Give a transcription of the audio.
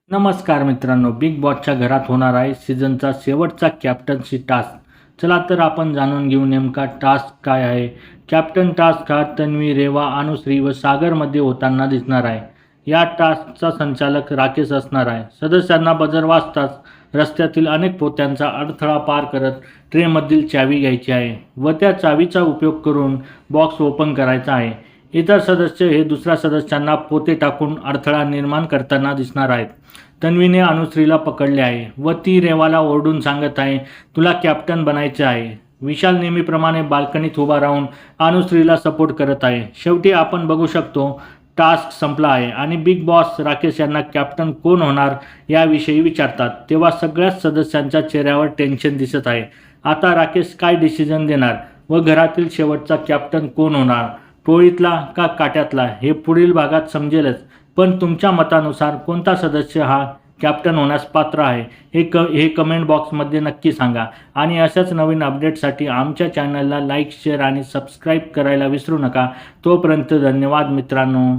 नमस्कार मित्रांनो, बिग बॉसच्या घरात होणार आहे सीझनचा शेवटचा कॅप्टन्सी टास्क. चला तर आपण जाणून घेऊ नेमका टास्क काय आहे. कॅप्टन टास्क हा तन्वी, रेवा, अनुश्री व सागरमध्ये होताना दिसणार आहे. या टास्कचा संचालक राकेश असणार आहे. सदस्यांना बजर वाजताच रस्त्यातील अनेक पोत्यांचा अडथळा पार करत ट्रेमधील चावी घ्यायची आहे व त्या चावीचा उपयोग करून बॉक्स ओपन करायचा आहे. इतर सदस्य हे दुसऱ्या सदस्यांना पोते टाकून अडथळा निर्माण करताना दिसणार आहेत. तन्वीने अनुश्रीला पकडले आहे व ती रेवाला ओरडून सांगत आहे, तुला कॅप्टन बनायचे आहे. विशाल नेहमीप्रमाणे बाल्कनीत उभा राहून अनुश्रीला सपोर्ट करत आहे. शेवटी आपण बघू शकतो टास्क संपला आहे आणि बिग बॉस राकेश यांना कॅप्टन कोण होणार याविषयी विचारतात, तेव्हा सगळ्याच सदस्यांच्या चेहऱ्यावर टेन्शन दिसत आहे. आता राकेश काय डिसिजन देणार व घरातील शेवटचा कॅप्टन कोण होणार, टोळीतला का काट्यातला, हे पुढील भागात समजेलच. पण तुमच्या मतानुसार कोणता सदस्य हा कॅप्टन होण्यास पात्र आहे हे कमेंट बॉक्समध्ये नक्की सांगा. आणि अशाच नवीन अपडेटसाठी आमच्या चॅनलला लाईक, शेअर आणि सबस्क्राईब करायला विसरू नका. तोपर्यंत धन्यवाद मित्रांनो.